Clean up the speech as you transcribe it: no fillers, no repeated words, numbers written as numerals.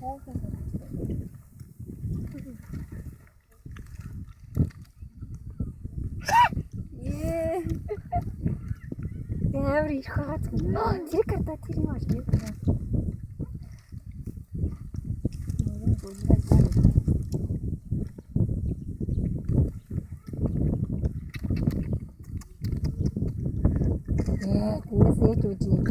Ne avri šhat. Tiri karta tiri maš ne. Ne se je tu učiniti.